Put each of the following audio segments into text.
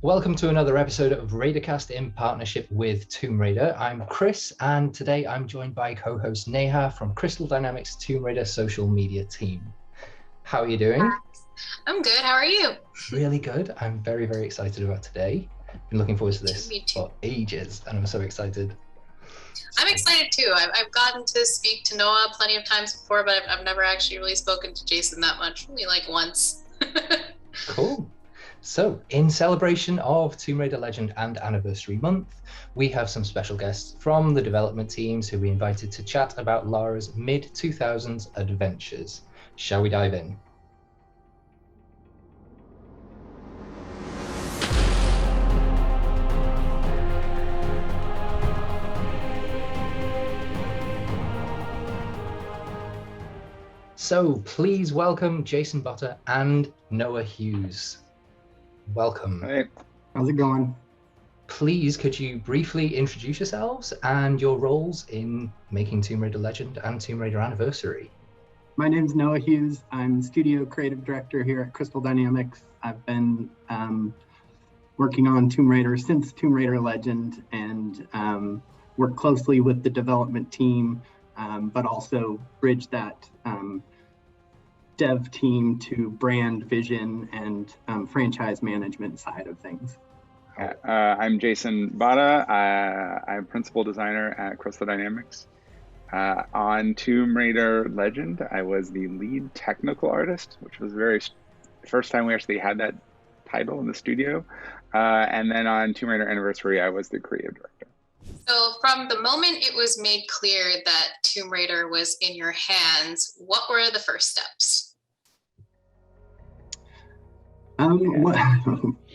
Welcome to another episode of Raidercast in partnership with Tomb Raider. I'm Chris, and today I'm joined by co-host Neha from Crystal Dynamics Tomb Raider social media team. How are you doing? I'm good. How are you? Really good. I'm very, very excited about today. Been looking forward to this Me too. for ages, and I'm so excited. I'm excited too. I've gotten to speak to Noah plenty of times before, but I've never actually really spoken to Jason that much. Only like once. Cool. So, in celebration of Tomb Raider Legend and Anniversary Month, we have some special guests from the development teams who we invited to chat about Lara's mid-2000s adventures. Shall we dive in? So, please welcome Jason Botter and Noah Hughes. Welcome. Hey. How's it going? Please, could you briefly introduce yourselves and your roles in making Tomb Raider Legend and Tomb Raider Anniversary? My name's Noah Hughes. I'm Studio Creative Director here at Crystal Dynamics. I've been working on Tomb Raider since Tomb Raider Legend and work closely with the development team, but also bridge that dev team to brand vision and franchise management side of things. I'm Jason Bada. I'm principal designer at Crystal Dynamics. On Tomb Raider Legend, I was the lead technical artist, which was the first time we actually had that title in the studio. And then on Tomb Raider Anniversary, I was the creative director. So from the moment it was made clear that Tomb Raider was in your hands, what were the first steps?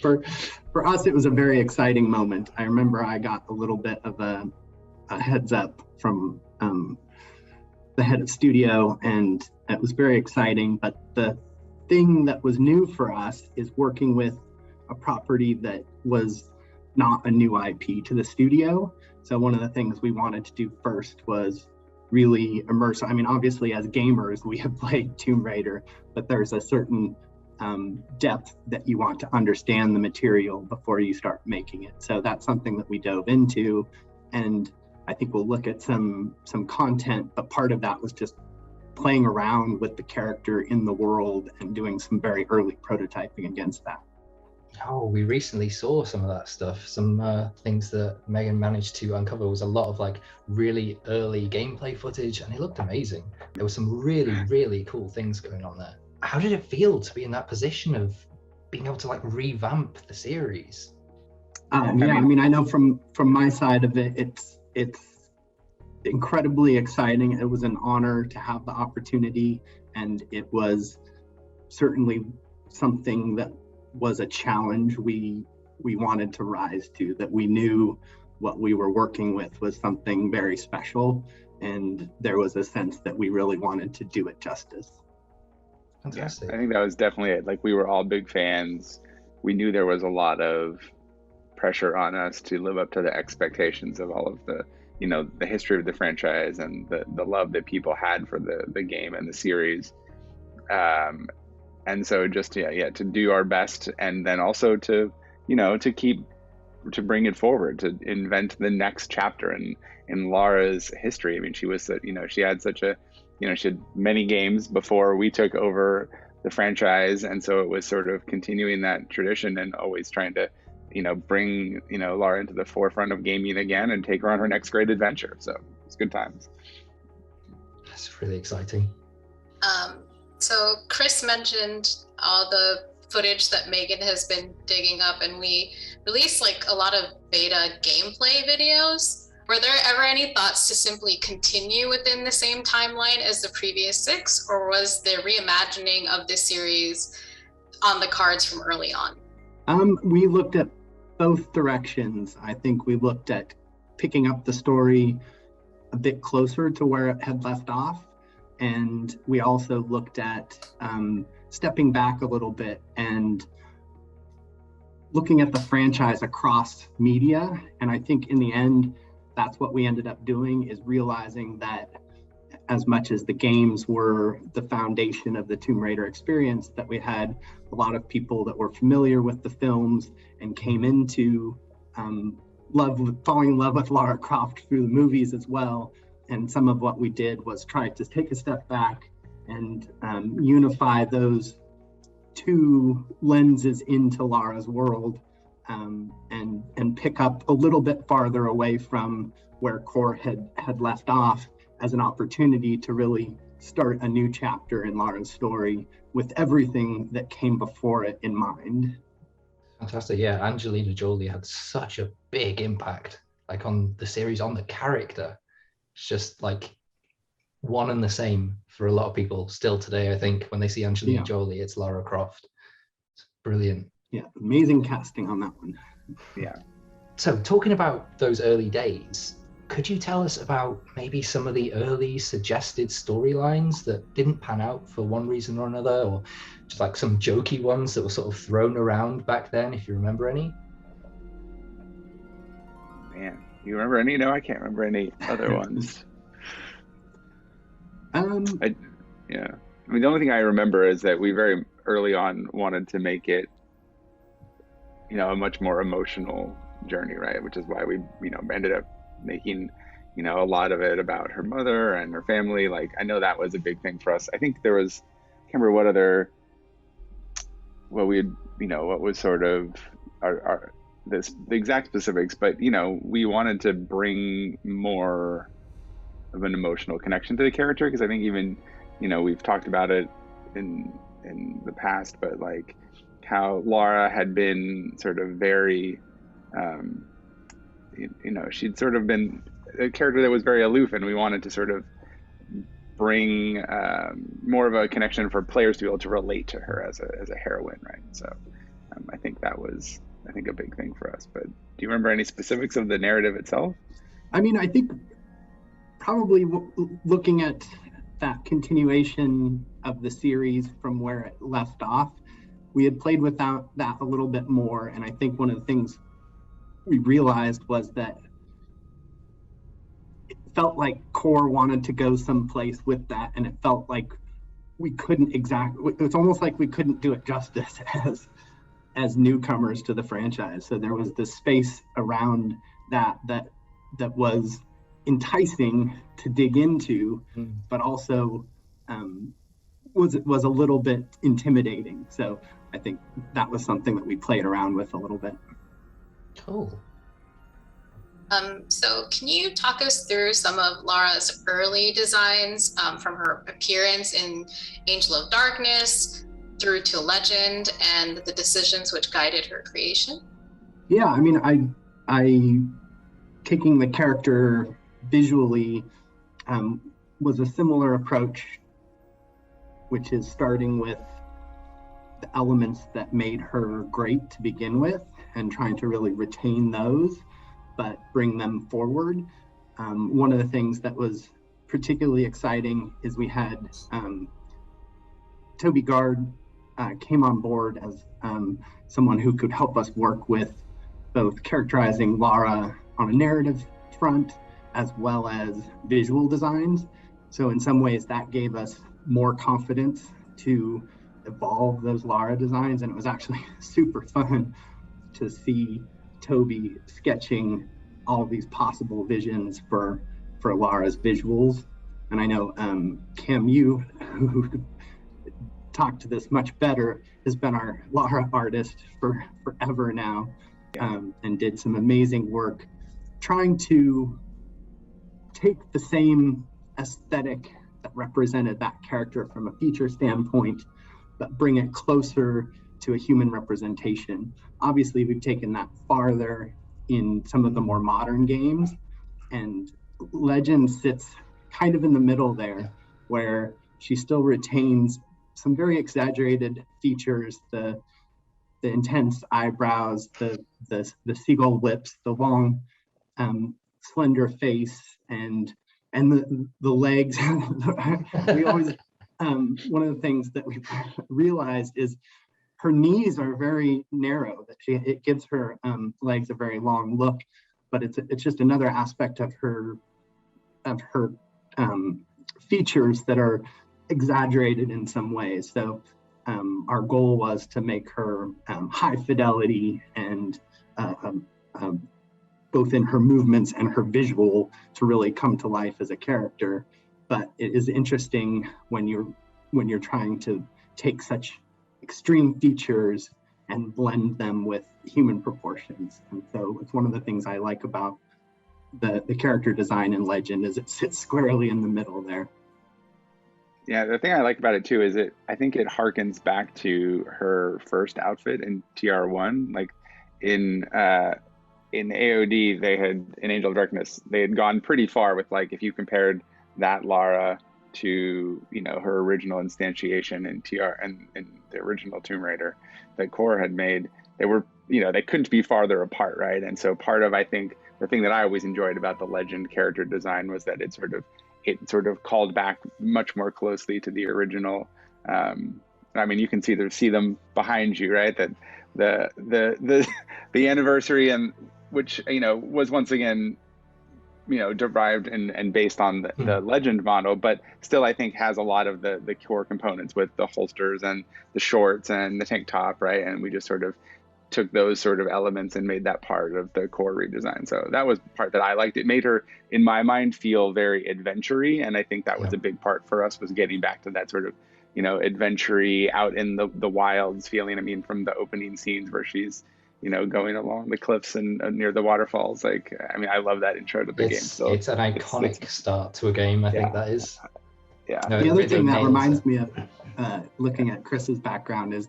For us, it was a very exciting moment. I remember I got a little bit of a heads up from the head of studio, and it was very exciting. But the thing that was new for us is working with a property that was not a new IP to the studio. So one of the things we wanted to do first was really immerse. I mean, obviously as gamers, we have played Tomb Raider, but there's a certain depth that you want to understand the material before you start making it. So that's something that we dove into, and I think we'll look at some content, but part of that was just playing around with the character in the world and doing some very early prototyping against that. Oh, we recently saw some of that stuff. Some things that Megan managed to uncover was a lot of like really early gameplay footage, and it looked amazing. There were some really, really cool things going on there. How did it feel to be in that position of being able to like revamp the series? I mean, I know from my side of it, it's incredibly exciting. It was an honor to have the opportunity, and it was certainly something that was a challenge we wanted to rise to, that we knew what we were working with was something very special, and there was a sense that we really wanted to do it justice. Fantastic. Yeah, I think that was definitely it. Like, we were all big fans. We knew there was a lot of pressure on us to live up to the expectations of all of the, the history of the franchise and the love that people had for the game and the series. And so just, to do our best, and then also to bring it forward, to invent the next chapter in Lara's history. I mean, she was, she had such a, she had many games before we took over the franchise. And so it was sort of continuing that tradition and always trying to, bring, Lara into the forefront of gaming again and take her on her next great adventure. So it's good times. That's really exciting. So Chris mentioned all the footage that Megan has been digging up, and we released like a lot of beta gameplay videos. Were there ever any thoughts to simply continue within the same timeline as the previous 6, or was the reimagining of this series on the cards from early on? We looked at both directions. I think we looked at picking up the story a bit closer to where it had left off. And we also looked at stepping back a little bit and looking at the franchise across media. And I think in the end, that's what we ended up doing, is realizing that as much as the games were the foundation of the Tomb Raider experience, that we had a lot of people that were familiar with the films and came into falling in love with Lara Croft through the movies as well. And some of what we did was try to take a step back and unify those two lenses into Lara's world, and pick up a little bit farther away from where Core had left off, as an opportunity to really start a new chapter in Lara's story with everything that came before it in mind. Fantastic. Yeah, Angelina Jolie had such a big impact, like on the series, on the character. It's just like one and the same for a lot of people still today. I think when they see Angelina Jolie, it's Lara Croft. It's brilliant. Yeah, amazing casting on that one. Yeah. So talking about those early days, could you tell us about maybe some of the early suggested storylines that didn't pan out for one reason or another, or just like some jokey ones that were sort of thrown around back then, if you remember any? Man, you remember any? No, I can't remember any other ones. I mean, the only thing I remember is that we very early on wanted to make it, a much more emotional journey, right? Which is why we, ended up making, a lot of it about her mother and her family. Like, I know that was a big thing for us. I think there was, I can't remember what was sort of the exact specifics, but, we wanted to bring more of an emotional connection to the character, because I think even, we've talked about it in the past, but like how Lara had been sort of very, she'd sort of been a character that was very aloof, and we wanted to sort of bring more of a connection for players to be able to relate to her as a heroine, right? So I think that was, a big thing for us. But do you remember any specifics of the narrative itself? I mean, I think probably looking at that continuation of the series from where it left off, we had played with that a little bit more. And I think one of the things we realized was that it felt like Core wanted to go someplace with that, and it felt like we couldn't it's almost like we couldn't do it justice as newcomers to the franchise. So there was this space around that was enticing to dig into, but also was a little bit intimidating. So I think that was something that we played around with a little bit. Cool. So can you talk us through some of Lara's early designs, from her appearance in Angel of Darkness through to Legend, and the decisions which guided her creation? Yeah, I mean, I taking the character visually was a similar approach, which is starting with the elements that made her great to begin with and trying to really retain those, but bring them forward. One of the things that was particularly exciting is we had Toby Gard came on board as someone who could help us work with both characterizing Lara on a narrative front as well as visual designs. So in some ways that gave us more confidence to evolve those Lara designs, and it was actually super fun to see Toby sketching all of these possible visions for Lara's visuals. And I know Cam, you who talk to this much better, has been our Lara artist for forever now, and did some amazing work trying to take the same aesthetic that represented that character from a feature standpoint, but bring it closer to a human representation. Obviously, we've taken that farther in some of the more modern games, and Legend sits kind of in the middle there, where she still retains some very exaggerated features, the intense eyebrows, the seagull lips, the long slender face, and the legs. We always one of the things that we realized is her knees are very narrow, that it gives her legs a very long look, but it's just another aspect of her features that are exaggerated in some ways. So our goal was to make her high fidelity and both in her movements and her visual to really come to life as a character. But it is interesting when you're trying to take such extreme features and blend them with human proportions. And so it's one of the things I like about the character design in Legend is it sits squarely in the middle there. Yeah, the thing I like about it too is I think it harkens back to her first outfit in TR1. Like in AOD, they had, in Angel of Darkness, they had gone pretty far with, like, if you compared that Lara to, you know, her original instantiation in TR and in the original Tomb Raider that Core had made, they were, you know, they couldn't be farther apart, right? And so part of, I think, the thing that I always enjoyed about the Legend character design was that it sort of called back much more closely to the original. I mean, you can see them behind you, right? That the anniversary, and which, you know, was once again, you know, derived and based on the Legend model, but still I think has a lot of the core components with the holsters and the shorts and the tank top, right? And we just sort of took those sort of elements and made that part of the core redesign. So that was the part that I liked. It made her, in my mind, feel very adventure-y, and I think that was a big part for us, was getting back to that sort of, you know, adventure-y, out in the wilds feeling. I mean, from the opening scenes where she's, you know, going along the cliffs and near the waterfalls. Like, I mean, I love that intro to the game. So it's an iconic start to a game. I think that is. Yeah. No, the other thing that reminds me of looking at Chris's background is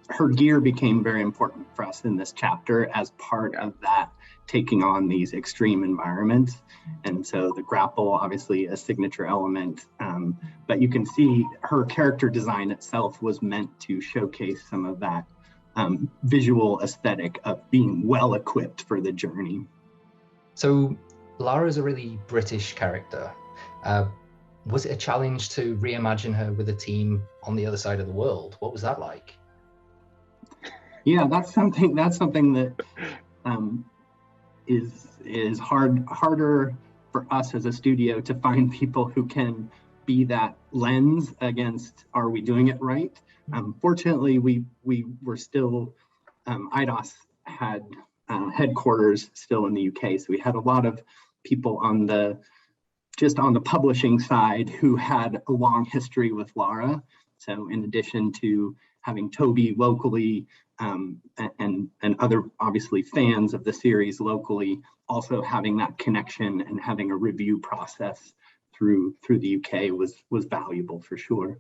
her gear became very important for us in this chapter as part of that, taking on these extreme environments. And so the grapple, obviously a signature element, but you can see her character design itself was meant to showcase some of that visual aesthetic of being well equipped for the journey. So Lara is a really British character. Was it a challenge to reimagine her with a team on the other side of the world? What was that like? Yeah, that's something that is harder for us as a studio to find people who can be that lens against, are we doing it right? Fortunately, we were still, IDOS had headquarters still in the UK, so we had a lot of people on the publishing side who had a long history with Lara. So in addition to having Toby locally, and other obviously fans of the series locally, also having that connection and having a review process through the UK was valuable for sure.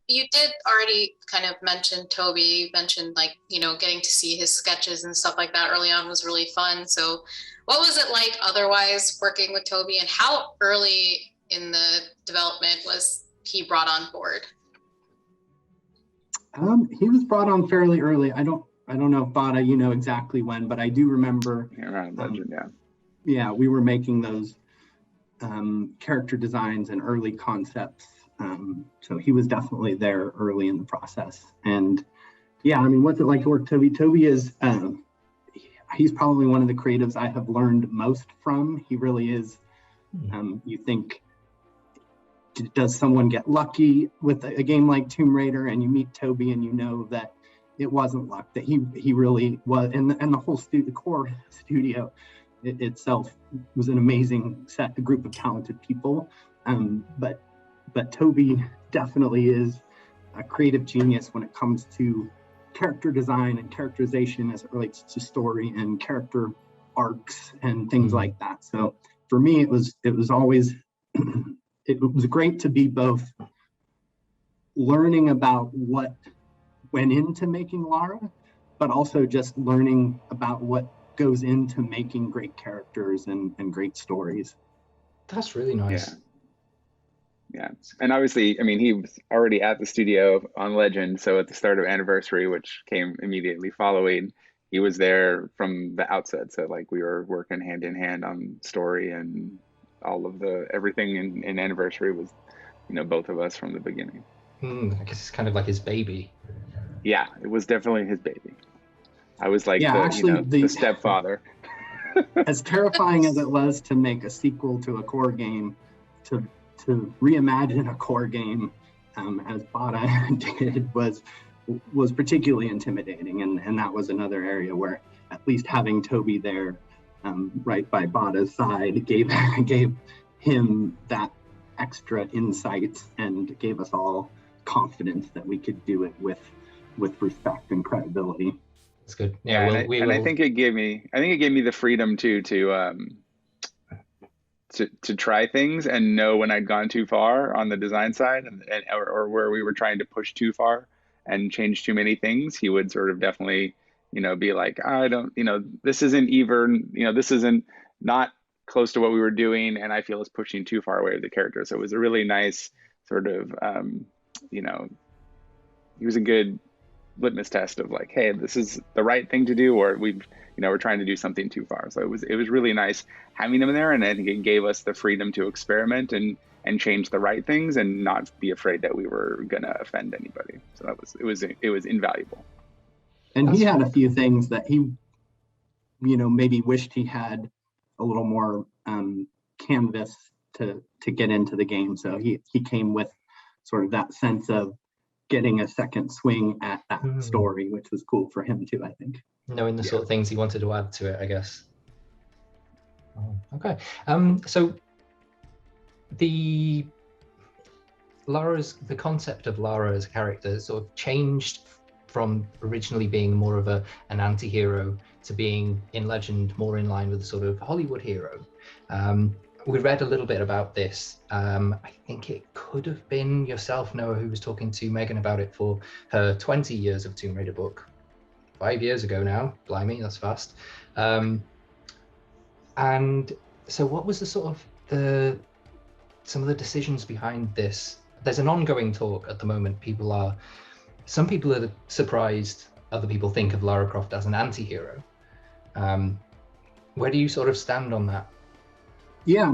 You did already kind of mention Toby. You mentioned, like, you know, getting to see his sketches and stuff like that early on was really fun. So what was it like otherwise working with Toby, and how early in the development was he brought on board? He was brought on fairly early. I don't know if Bada, you know exactly when, but I do remember. Around Legend, yeah, we were making those character designs and early concepts. So he was definitely there early in the process. And yeah, I mean, what's it like to work with Toby? Toby is, he's probably one of the creatives I have learned most from. He really is. You think, does someone get lucky with a game like Tomb Raider, and you meet Toby and you know that it wasn't luck, that he really was, and the whole the core studio itself was an amazing a group of talented people. But Toby definitely is a creative genius when it comes to character design and characterization as it relates to story and character arcs and things like that. So for me, it was always it was great to be both learning about what went into making Lara, but also just learning about what goes into making great characters and great stories. That's really nice. Yeah, and obviously, I mean, he was already at the studio on Legend, so at the start of Anniversary, which came immediately following, he was there from the outset. So like we were working hand in hand on story, and all of everything in Anniversary was, you know, both of us from the beginning. I guess it's kind of like his baby. Yeah, it was definitely his baby. I was like, the stepfather. As terrifying as it was to make a sequel to a core game, to to reimagine a core game as Bada did was particularly intimidating, and that was another area where at least having Toby there right by Bada's side gave him that extra insight and gave us all confidence that we could do it with respect and credibility. That's good. Yeah, and I think it gave me the freedom to try things and know when I'd gone too far on the design side or where we were trying to push too far and change too many things. He would sort of definitely, be like, I don't, this isn't even, this isn't not close to what we were doing, and I feel it's pushing too far away with the character. So it was a really nice sort of, he was a good litmus test of like, hey, this is the right thing to do, or we're trying to do something too far. So it was really nice having him there, and I think it gave us the freedom to experiment and change the right things and not be afraid that we were gonna offend anybody. So it was invaluable. And he had a few things that he, maybe wished he had a little more canvas to get into the game. So he came with sort of that sense of getting a second swing at that story, which was cool for him too, I think. Knowing the sort of things he wanted to add to it, I guess. Oh, okay. So the concept of Lara as a character sort of changed from originally being more of an anti-hero to being in Legend more in line with a sort of Hollywood hero. We read a little bit about this. I think it could have been yourself, Noah, who was talking to Megan about it for her 20 years of Tomb Raider book. 5 years ago now, blimey, that's fast. And so what was the sort of some of the decisions behind this? There's an ongoing talk at the moment. Some people are surprised other people think of Lara Croft as an anti-hero. Where do you sort of stand on that? Yeah,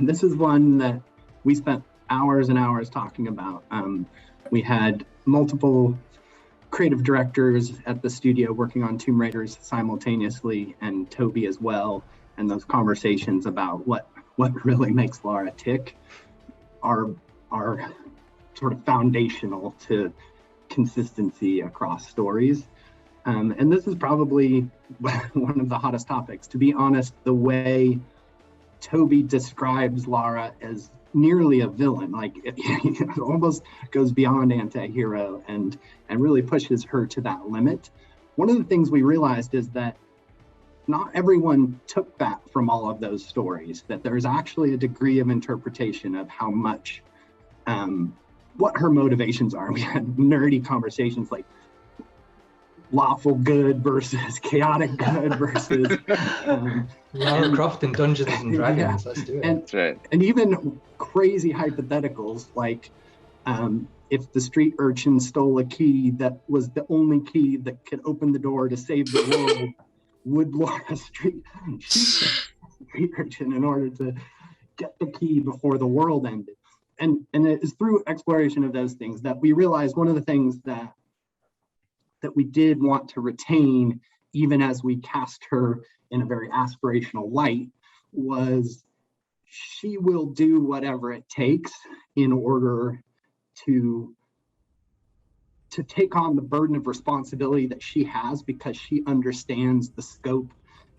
this is one that we spent hours and hours talking about. We had multiple creative directors at the studio working on Tomb Raiders simultaneously, and Toby as well. And those conversations about what really makes Lara tick are sort of foundational to consistency across stories. And this is probably one of the hottest topics. To be honest, the way Toby describes Lara as nearly a villain, like it almost goes beyond anti-hero and really pushes her to that limit. One of the things we realized is that not everyone took that from all of those stories, that there's actually a degree of interpretation of how much, what her motivations are. We had nerdy conversations like lawful good versus chaotic good versus Lara Croft in Dungeons and Dragons. Let's do it. That's right. And even crazy hypotheticals like if the street urchin stole a key that was the only key that could open the door to save the world, would Lara shoot the street urchin in order to get the key before the world ended? And it is through exploration of those things that we realized one of the things that we did want to retain, even as we cast her in a very aspirational light, was she will do whatever it takes in order to take on the burden of responsibility that she has, because she understands the scope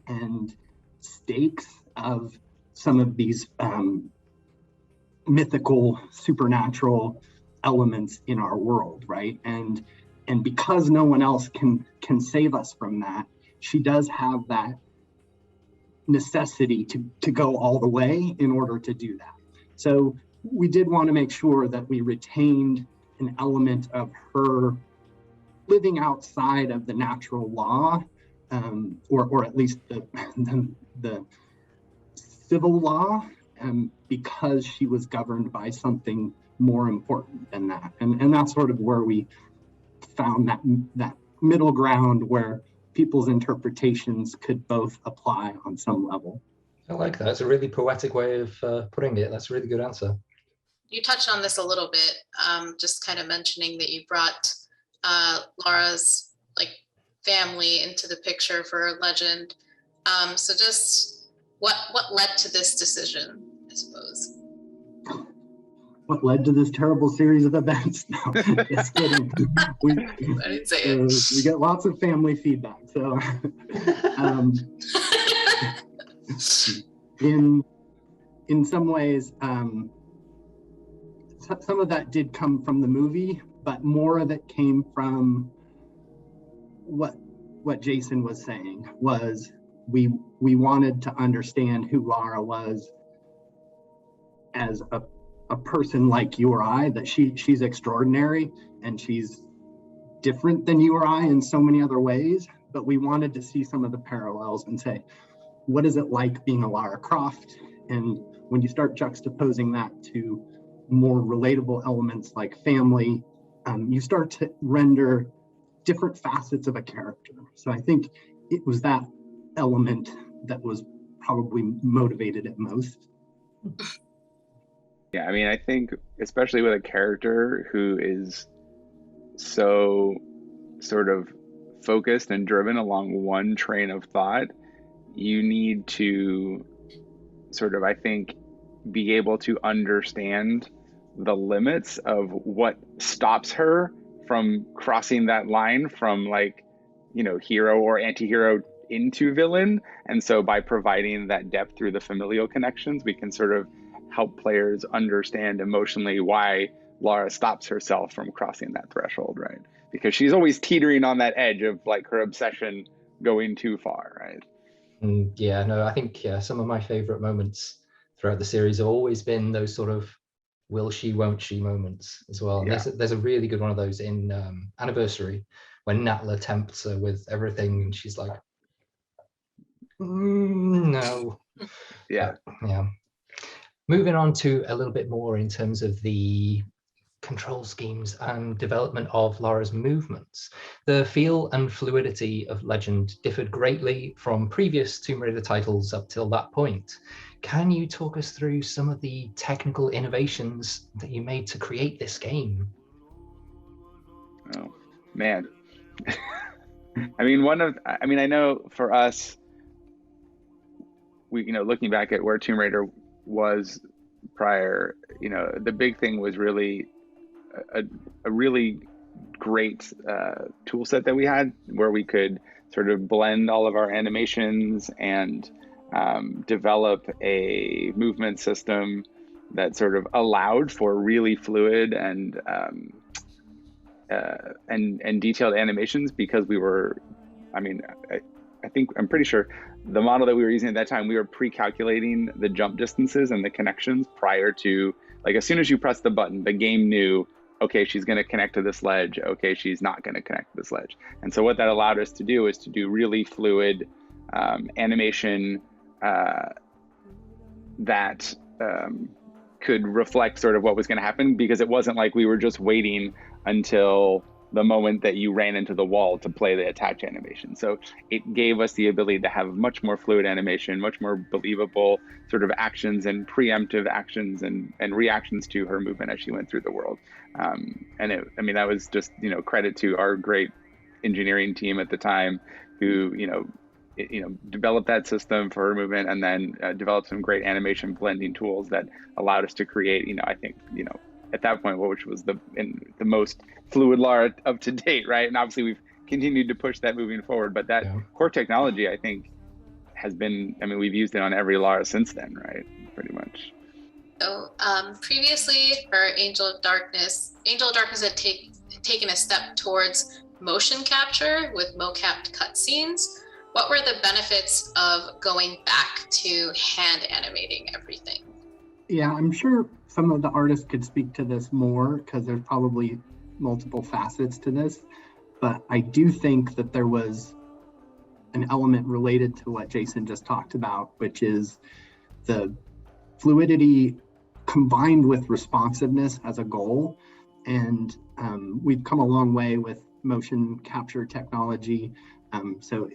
and stakes of some of these mythical, supernatural elements in our world, right? And because no one else can save us from that, she does have that necessity to go all the way in order to do that. So we did want to make sure that we retained an element of her living outside of the natural law, or at least the civil law, because she was governed by something more important than that. And that's sort of where we found that middle ground where people's interpretations could both apply on some level. I like that. It's a really poetic way of putting it. That's a really good answer. You touched on this a little bit, just kind of mentioning that you brought Lara's family into the picture for Legend. So just what led to this decision, I suppose? what led to this terrible series of events. No, just kidding. We get lots of family feedback. So in some ways, some of that did come from the movie, but more of it came from what Jason was saying. Was we wanted to understand who Lara was as a person like you or I, that she's extraordinary and she's different than you or I in so many other ways, but we wanted to see some of the parallels and say, what is it like being a Lara Croft? And when you start juxtaposing that to more relatable elements like family, you start to render different facets of a character. So I think it was that element that was probably motivated it most. Yeah, I mean, I think especially with a character who is so sort of focused and driven along one train of thought, you need to sort of, I think, be able to understand the limits of what stops her from crossing that line from, like, you know, hero or anti-hero into villain. And so by providing that depth through the familial connections, we can sort of help players understand emotionally why Lara stops herself from crossing that threshold, right? Because she's always teetering on that edge of, like, her obsession going too far, right? Yeah, no, I think some of my favorite moments throughout the series have always been those sort of will she, won't she moments as well. Yeah. There's a really good one of those in Anniversary when Natla tempts her with everything and she's like, no. Yeah. Yeah. Moving on to a little bit more in terms of the control schemes and development of Lara's movements. The feel and fluidity of Legend differed greatly from previous Tomb Raider titles up till that point. Can you talk us through some of the technical innovations that you made to create this game? Oh, man. I mean, I know for us, we, you know, looking back at where Tomb Raider was prior, you know, the big thing was really a really great tool set that we had where we could sort of blend all of our animations and develop a movement system that sort of allowed for really fluid and detailed animations, because we were, I mean, I think, I'm pretty sure the model that we were using at that time, we were pre-calculating the jump distances and the connections prior to, like, as soon as you press the button, the game knew, okay, she's going to connect to this ledge. Okay, she's not going to connect to this ledge. And so what that allowed us to do is to do really fluid animation that could reflect sort of what was going to happen, because it wasn't like we were just waiting until the moment that you ran into the wall to play the attach animation. So it gave us the ability to have much more fluid animation, much more believable sort of actions and preemptive actions and reactions to her movement as she went through the world. And it, I mean, that was just, you know, credit to our great engineering team at the time who, developed that system for her movement, and then developed some great animation blending tools that allowed us to create, I think, at that point, which was the most fluid Lara up to date, right? And obviously we've continued to push that moving forward, but that core technology, I think, has been, I mean, we've used it on every Lara since then, right? Pretty much. So previously for Angel of Darkness had taken a step towards motion capture with mocapped cutscenes. What were the benefits of going back to hand animating everything? Yeah, I'm sure some of the artists could speak to this more, because there's probably multiple facets to this. But I do think that there was an element related to what Jason just talked about, which is the fluidity combined with responsiveness as a goal. And we've come a long way with motion capture technology. So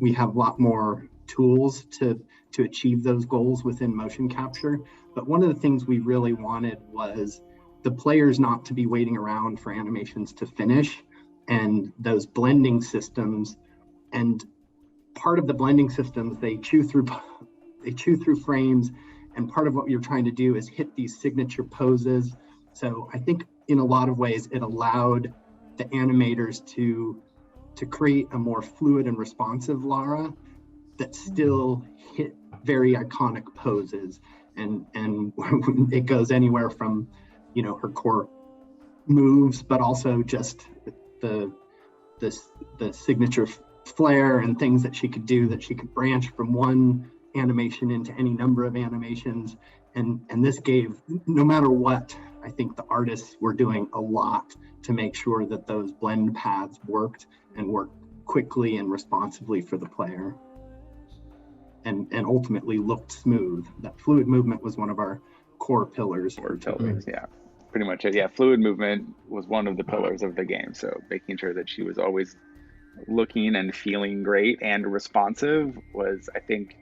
we have a lot more tools to achieve those goals within motion capture. But one of the things we really wanted was the players not to be waiting around for animations to finish, and those blending systems. And part of the blending systems, they chew through frames And part of what you're trying to do is hit these signature poses. So I think in a lot of ways, it allowed the animators to create a more fluid and responsive Lara that still hit very iconic poses. And it goes anywhere from, her core moves, but also just the signature flair and things that she could do, that she could branch from one animation into any number of animations. And this gave, no matter what, I think the artists were doing a lot to make sure that those blend paths worked and worked quickly and responsively for the player, and ultimately looked smooth. That fluid movement was one of our core pillars. Yeah, pretty much it. Yeah, fluid movement was one of the pillars of the game. So making sure that she was always looking and feeling great and responsive was, I think,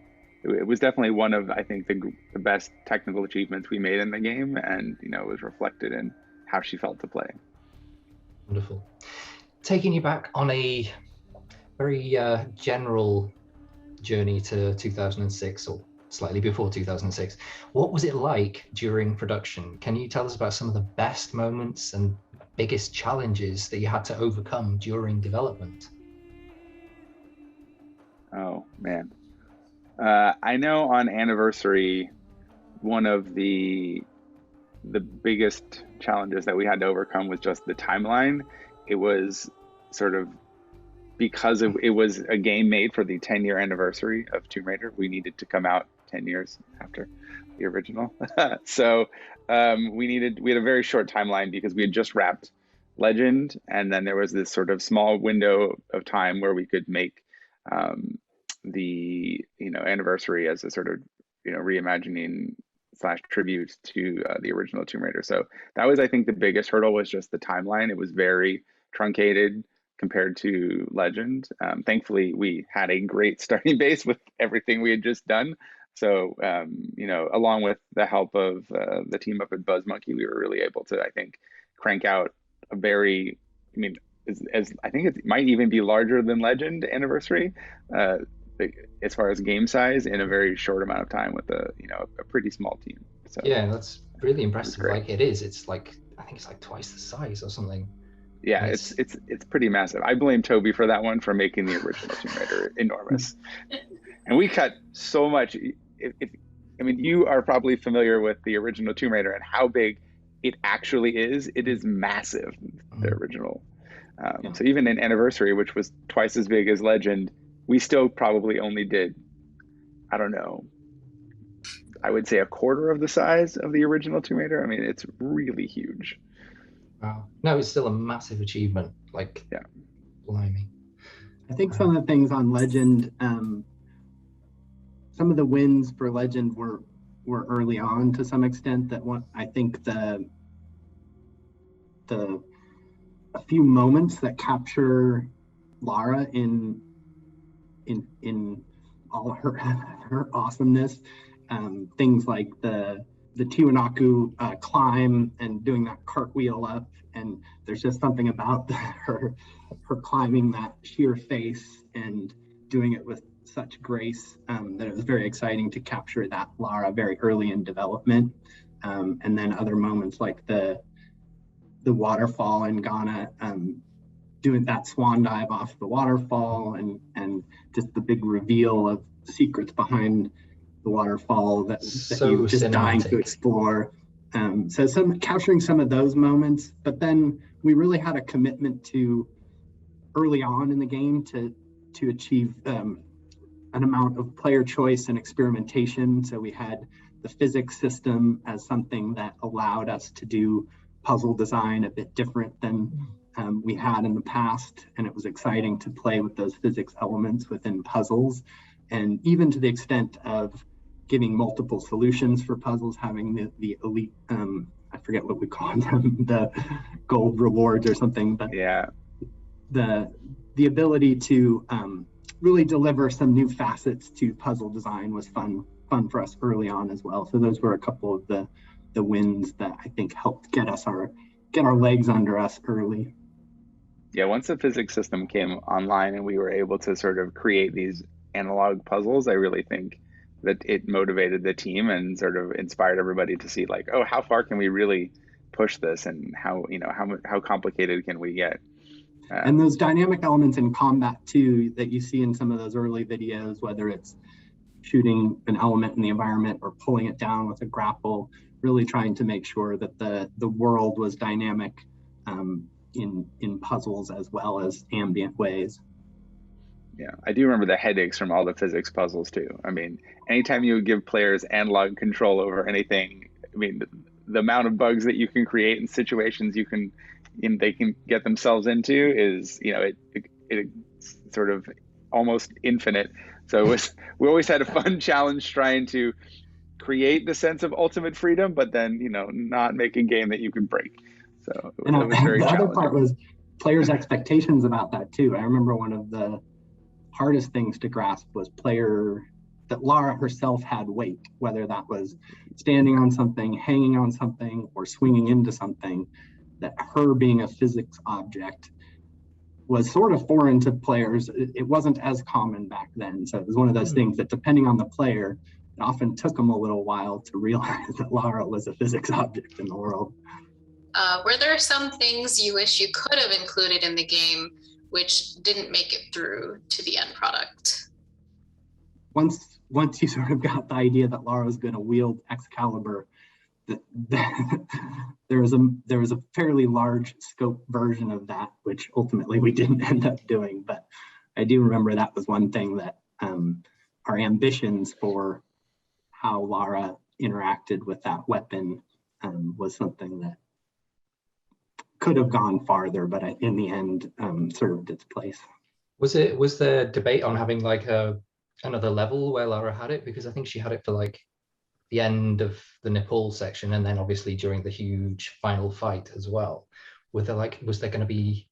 it was definitely one of, I think, the best technical achievements we made in the game, and it was reflected in how she felt to play. Wonderful. Taking you back on a very general journey to 2006, or slightly before 2006, what was it like during production? Can you tell us about some of the best moments and biggest challenges that you had to overcome during development? Oh man. I know on Anniversary, one of the biggest challenges that we had to overcome was just the timeline. It was sort of, because it was a game made for the 10-year anniversary of Tomb Raider, we needed to come out 10 years after the original. So we had a very short timeline because we had just wrapped Legend, and then there was this sort of small window of time where we could make the Anniversary as a sort of reimagining / tribute to the original Tomb Raider. So that was, I think, the biggest hurdle, was just the timeline. It was very truncated compared to Legend. Thankfully, we had a great starting base with everything we had just done. So, along with the help of the team up at BuzzMonkey, we were really able to, I think, crank out a very, as I think it might even be larger than Legend Anniversary, as far as game size, in a very short amount of time with a pretty small team. So yeah, that's really impressive. Like it's like, I think it's like twice the size or something. Yeah, it's pretty massive. I blame Toby for that one, for making the original Tomb Raider enormous. And we cut so much. You are probably familiar with the original Tomb Raider and how big it actually is. It is massive, the original. So even in Anniversary, which was twice as big as Legend, we still probably only did, I don't know, I would say a quarter of the size of the original Tomb Raider. It's really huge. Wow. No, it's still a massive achievement. Like, yeah, blimey. I think some of the things on Legend, some of the wins for Legend were early on to some extent. That one, I think a few moments that capture Lara in all her awesomeness, things like the Tiwanaku climb and doing that cartwheel up, and there's just something about her climbing that sheer face and doing it with such grace, that it was very exciting to capture that Lara very early in development. And then other moments like the waterfall in Ghana, doing that swan dive off the waterfall, and just the big reveal of secrets behind the waterfall that you were just cinematic. Dying to explore. So capturing some of those moments, but then we really had a commitment to, early on in the game, to achieve an amount of player choice and experimentation. So we had the physics system as something that allowed us to do puzzle design a bit different than we had in the past, and it was exciting to play with those physics elements within puzzles, and even to the extent of giving multiple solutions for puzzles, having the elite, I forget what we call them, the gold rewards or something, but yeah, the ability to really deliver some new facets to puzzle design was fun for us early on as well. So those were a couple of the wins that I think helped get our legs under us early. Yeah, once the physics system came online and we were able to sort of create these analog puzzles, I really think that it motivated the team and sort of inspired everybody to see like, oh, how far can we really push this, and how, you know, how complicated can we get? And those dynamic elements in combat too that you see in some of those early videos, whether it's shooting an element in the environment or pulling it down with a grapple, really trying to make sure that the world was dynamic in puzzles as well as ambient ways. Yeah, I do remember the headaches from all the physics puzzles too. I mean, anytime you give players analog control over anything, I mean, the amount of bugs that you can create in situations they can get themselves into is, you know, it's sort of almost infinite. So we always had a fun challenge trying to create the sense of ultimate freedom, but then, you know, not make a game that you can break. So it was very challenging. The other part was players' expectations about that too. I remember one of the hardest things to grasp was that Lara herself had weight, whether that was standing on something, hanging on something, or swinging into something, that her being a physics object was sort of foreign to players. It wasn't as common back then. So it was one of those things that, depending on the player, it often took them a little while to realize that Lara was a physics object in the world. Were there some things you wish you could have included in the game which didn't make it through to the end product? Once you sort of got the idea that Lara was going to wield Excalibur, there was a fairly large scope version of that, which ultimately we didn't end up doing. But I do remember that was one thing that our ambitions for how Lara interacted with that weapon was something that could have gone farther, but in the end served its place. Was there debate on having like another level where Lara had it? Because I think she had it for like the end of the Nepal section, and then obviously during the huge final fight as well. Was there going to be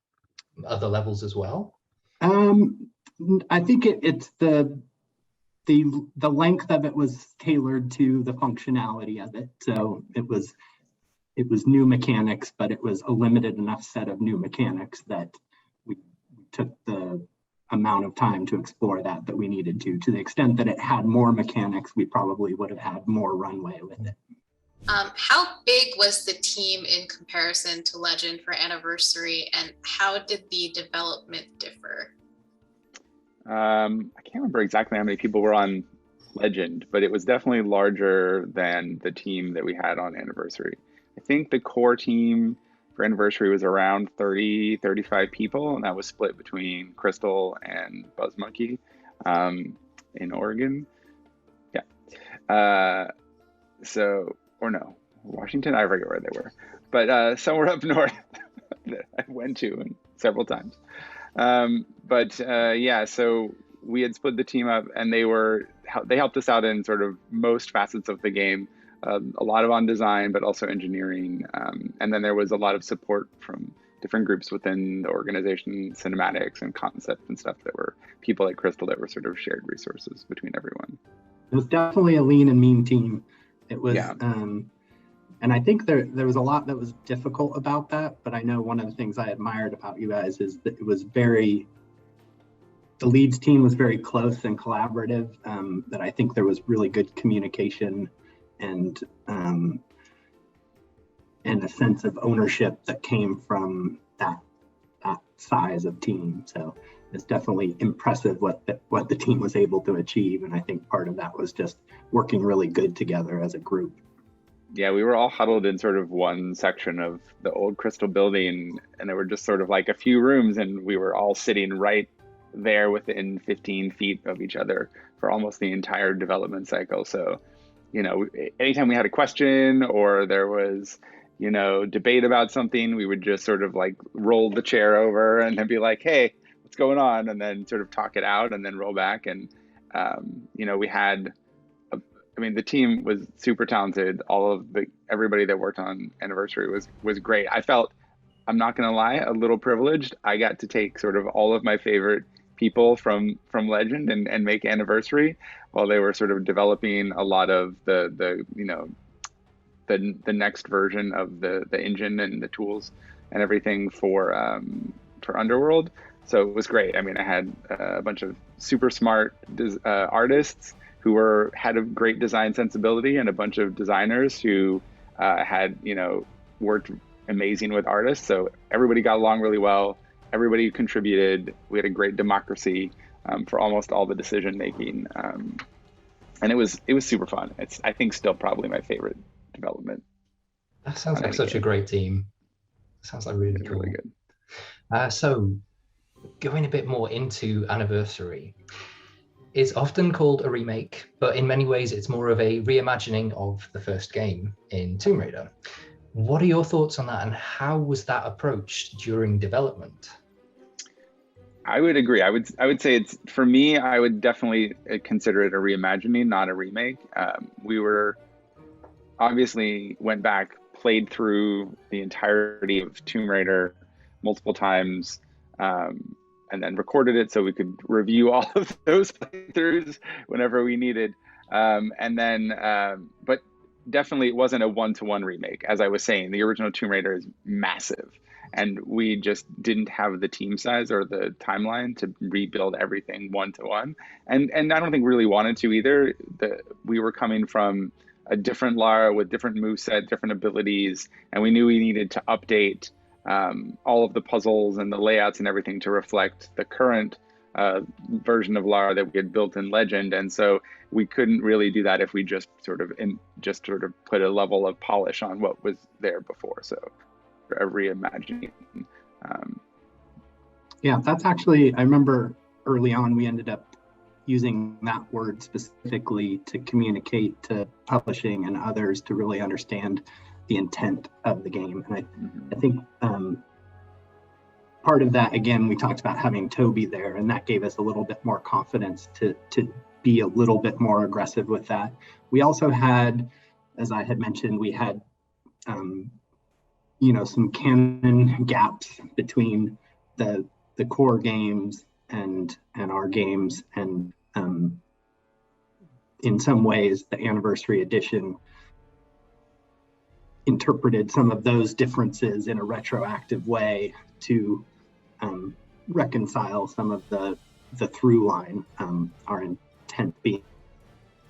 other levels as well? I think it's the length of it was tailored to the functionality of it. So it was new mechanics, but it was a limited enough set of new mechanics that we took the amount of time to explore that we needed to the extent that it had more mechanics, we probably would have had more runway with it. How big was the team in comparison to Legend for Anniversary, and how did the development differ? I can't remember exactly how many people were on Legend, but it was definitely larger than the team that we had on Anniversary. I think the core team for Anniversary was around 30, 35 people, and that was split between Crystal and BuzzMonkey in Oregon. Yeah. Or no, Washington, I forget where they were, but somewhere up north that I went to several times. Yeah, so we had split the team up, and they helped us out in sort of most facets of the game. A lot of on design, but also engineering. And then there was a lot of support from different groups within the organization, cinematics and concept and stuff, that were people like Crystal that were sort of shared resources between everyone. It was definitely a lean and mean team. It was, yeah. And I think there was a lot that was difficult about that, but I know one of the things I admired about you guys is that it was the leads team was very close and collaborative, that I think there was really good communication and a sense of ownership that came from that size of team. So it's definitely impressive what the team was able to achieve, and I think part of that was just working really good together as a group. Yeah, we were all huddled in sort of one section of the old Crystal building, and there were just sort of like a few rooms, and we were all sitting right there within 15 feet of each other for almost the entire development cycle. So, you know, anytime we had a question or there was, you know, debate about something, we would just sort of like roll the chair over and then be like, hey, what's going on? And then sort of talk it out and then roll back. And, you know, the team was super talented. Everybody that worked on Anniversary was great. I felt, I'm not going to lie, a little privileged. I got to take sort of all of my favorite people from Legend and make Anniversary, while they were sort of developing a lot of the next version of the engine and the tools and everything for Underworld. So it was great. I mean, I had a bunch of super smart artists had a great design sensibility, and a bunch of designers who had, worked amazing with artists. So everybody got along really well. Everybody contributed. We had a great democracy for almost all the decision making, and it was super fun. It's, I think, still probably my favorite development. That sounds like such a great team. Sounds like really cool. Really good. So going a bit more into Anniversary, it's often called a remake, but in many ways it's more of a reimagining of the first game in Tomb Raider. What are your thoughts on that, and how was that approached during development? I would agree. I would say it's, for me, I would definitely consider it a reimagining, not a remake. We obviously went back, played through the entirety of Tomb Raider multiple times, and then recorded it so we could review all of those playthroughs whenever we needed. But definitely it wasn't a one-to-one remake. As I was saying, the original Tomb Raider is massive, and we just didn't have the team size or the timeline to rebuild everything one-to-one. And I don't think we really wanted to either. We were coming from a different Lara with different moveset, different abilities, and we knew we needed to update all of the puzzles and the layouts and everything to reflect the current version of Lara that we had built in Legend. And so we couldn't really do that if we just sort of put a level of polish on what was there before. So a reimagining. Yeah, that's actually, I remember early on we ended up using that word specifically to communicate to publishing and others to really understand the intent of the game. And I think part of that, again, we talked about having Toby there, and that gave us a little bit more confidence to be a little bit more aggressive with that. We also had, as I had mentioned, we had some canon gaps between the core games and our games, and in some ways the Anniversary Edition interpreted some of those differences in a retroactive way to reconcile some of the through line. Our intent being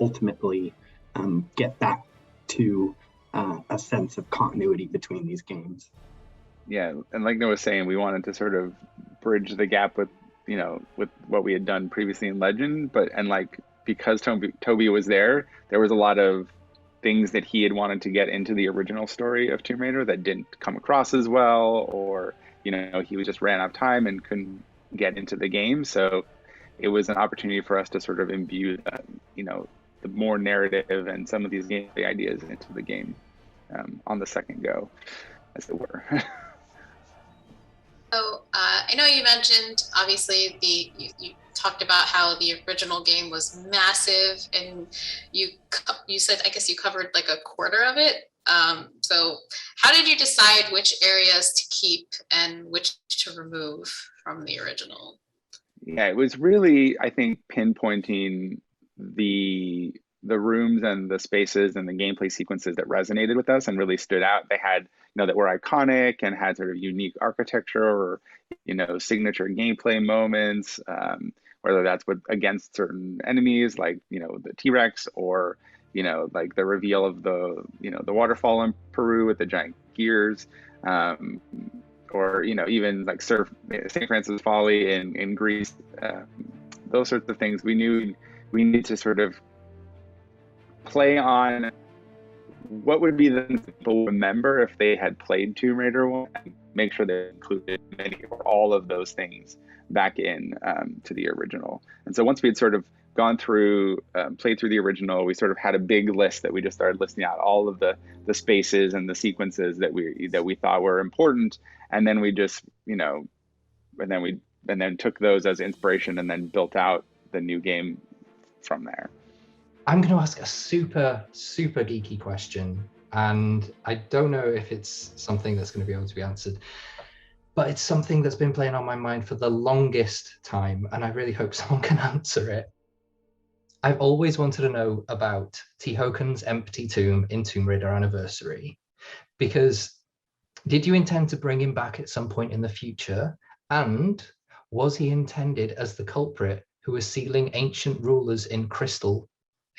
ultimately get back to a sense of continuity between these games. Yeah, and like Noah was saying, we wanted to sort of bridge the gap with what we had done previously in Legend, because Toby was there was a lot of things that he had wanted to get into the original story of Tomb Raider that didn't come across as well, or he just ran out of time and couldn't get into the game. So it was an opportunity for us to sort of imbue that, the more narrative and some of these gameplay ideas into the game on the second go, as it were. So I know you mentioned, obviously, you talked about how the original game was massive, and you said, I guess you covered like a quarter of it. So how did you decide which areas to keep and which to remove from the original? Yeah, it was really, I think, pinpointing the rooms and the spaces and the gameplay sequences that resonated with us and really stood out. They had, that were iconic and had sort of unique architecture or, signature gameplay moments, whether that's against certain enemies like, the T-Rex, or, like the reveal of the waterfall in Peru with the giant gears, or, even like St. Francis Folly in Greece, those sorts of things. We knew we need to sort of play on what would be the things people remember if they had played Tomb Raider 1, and make sure they included many or all of those things back in to the original. And so once we had sort of gone through, played through the original, we sort of had a big list that we just started listing out all of the spaces and the sequences that we thought were important, and then we just, and then took those as inspiration and then built out the new game from there. I'm going to ask a super, super geeky question, and I don't know if it's something that's going to be able to be answered, but it's something that's been playing on my mind for the longest time, and I really hope someone can answer it. I've always wanted to know about Tihokun's empty tomb in Tomb Raider Anniversary, because did you intend to bring him back at some point in the future? And was he intended as the culprit who was sealing ancient rulers in crystal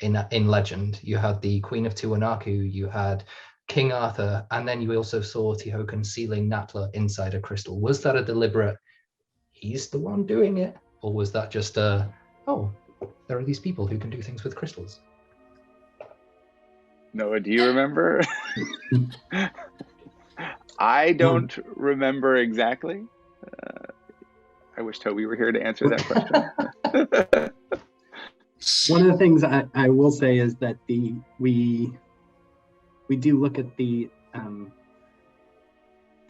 in Legend. You had the Queen of Tiwanaku, you had King Arthur, and then you also saw Tihocan sealing Natla inside a crystal. Was that a deliberate, he's the one doing it? Or was that just oh, there are these people who can do things with crystals? Noah, do you remember? I don't remember exactly. I wish Toby were here to answer that question. One of the things I will say is that we do look at the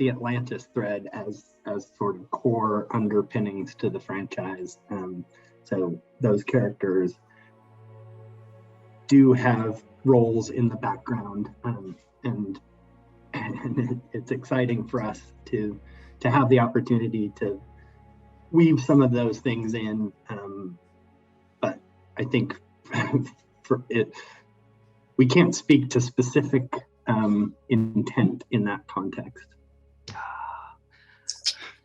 Atlantis thread as sort of core underpinnings to the franchise. So those characters do have roles in the background, and it's exciting for us to have the opportunity to weave some of those things in. But I think for it, we can't speak to specific intent in that context.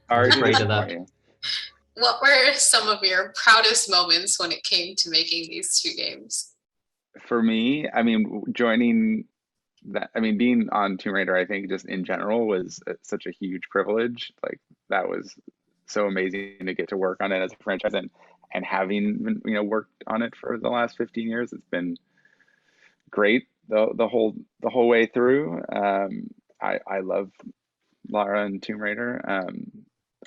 Afraid of that. What were some of your proudest moments when it came to making these two games? For me, I mean, being on Tomb Raider, I think just in general was such a huge privilege. Like, that was so amazing to get to work on it as a franchise, and having, you know, worked on it for the last 15 years, it's been great the whole way through. I love Lara and Tomb Raider.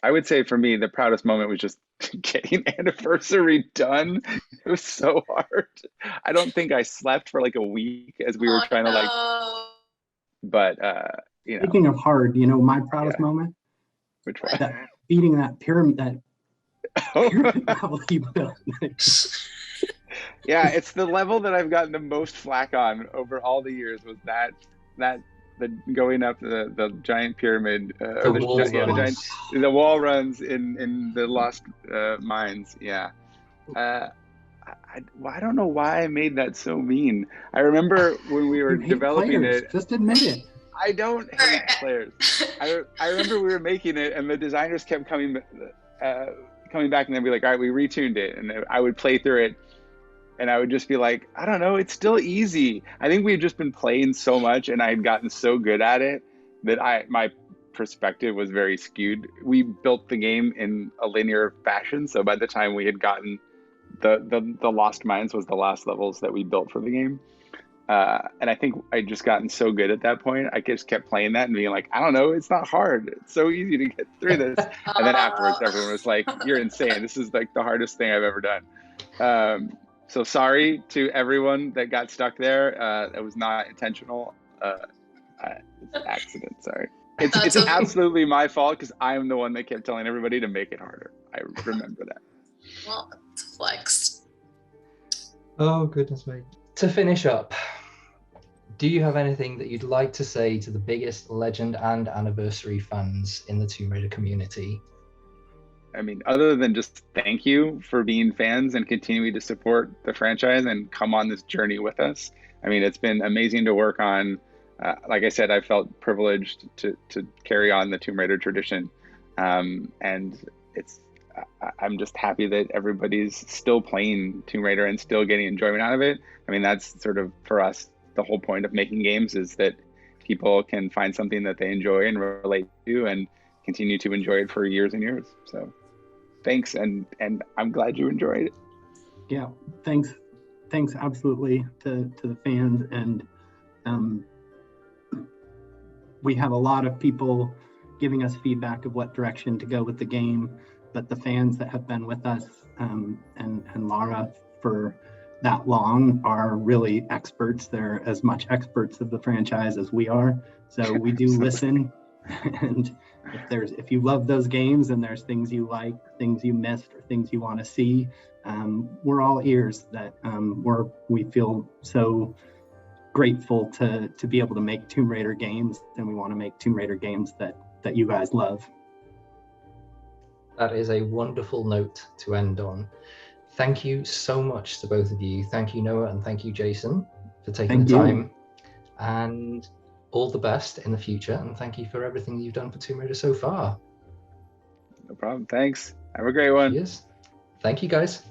I would say for me, the proudest moment was just getting Anniversary done. It was so hard. I don't think I slept for like a week as we were trying to like, but you know. Speaking of hard, you know, my proudest moment? Which one? Beating that pyramid level you built. Yeah, it's the level that I've gotten the most flack on over all the years, was that the going up the giant pyramid, the wall runs in the Lost Mines. Yeah. I don't know why I made that so mean. I remember when we were developing it. Just admit it. I don't hate players. I remember we were making it, and the designers kept coming back, and they'd be like, "All right, we retuned it," and I would play through it, and I would just be like, "I don't know, it's still easy." I think we had just been playing so much, and I had gotten so good at it that my perspective was very skewed. We built the game in a linear fashion, so by the time we had gotten the Lost Mines was the last levels that we built for the game. And I think I'd just gotten so good at that point. I just kept playing that and being like, I don't know, it's not hard. It's so easy to get through this. And then afterwards, everyone was like, you're insane. This is like the hardest thing I've ever done. So sorry to everyone that got stuck there. It was not intentional. It's an accident, sorry. It's absolutely my fault, because I'm the one that kept telling everybody to make it harder. I remember that. Well, it's flexed. Oh, goodness me. To finish up, do you have anything that you'd like to say to the biggest Legend and Anniversary fans in the Tomb Raider community? I mean, other than just thank you for being fans and continuing to support the franchise and come on this journey with us. I mean, it's been amazing to work on. Like I said, I felt privileged to carry on the Tomb Raider tradition. And I'm just happy that everybody's still playing Tomb Raider and still getting enjoyment out of it. I mean, that's sort of, for us, the whole point of making games, is that people can find something that they enjoy and relate to and continue to enjoy it for years and years. So thanks, and I'm glad you enjoyed it. Yeah, thanks absolutely to the fans. And we have a lot of people giving us feedback of what direction to go with the game, but the fans that have been with us and Lara for that long are really experts. They're as much experts of the franchise as we are. So we do listen. And if you love those games and there's things you like, things you missed, or things you want to see, we're all ears. That we feel so grateful to be able to make Tomb Raider games, and we want to make Tomb Raider games that you guys love. That is a wonderful note to end on. Thank you so much to both of you. Thank you, Noah, and thank you, Jason, for taking the time. And all the best in the future. And thank you for everything you've done for Tomb Raider so far. No problem. Thanks. Have a great one. Cheers. Thank you, guys.